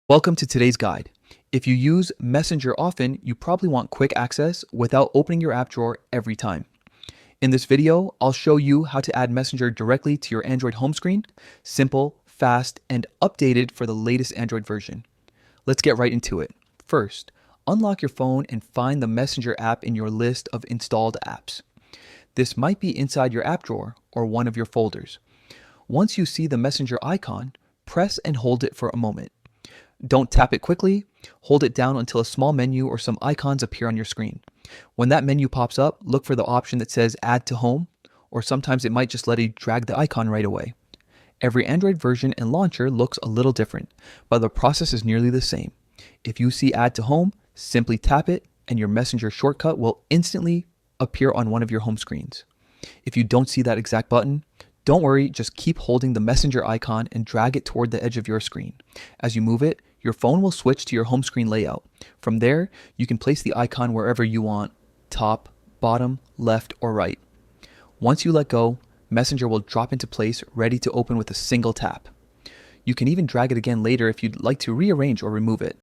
Welcome to today's guide. If you use Messenger often, you probably want quick access without opening your app drawer every time. In this video, I'll show you how to add Messenger directly to your Android home screen. Simple, fast, and updated for the latest Android version. Let's get right into it. First, unlock your phone and find the Messenger app in your list of installed apps. This might be inside your app drawer or one of your folders. Once you see the Messenger icon, press and hold it for a moment. Don't tap it quickly, hold it down until a small menu or some icons appear on your screen. When that menu pops up, look for the option that says Add to Home, or sometimes it might just let you drag the icon right away. Every Android version and launcher looks a little different, but the process is nearly the same. If you see Add to Home, simply tap it and your Messenger shortcut will instantly appear on one of your home screens. If you don't see that exact button, don't worry, just keep holding the Messenger icon and drag it toward the edge of your screen. As you move it, your phone will switch to your home screen layout. From there, you can place the icon wherever you want, top, bottom, left, or right. Once you let go, Messenger will drop into place, ready to open with a single tap. You can even drag it again later if you'd like to rearrange or remove it.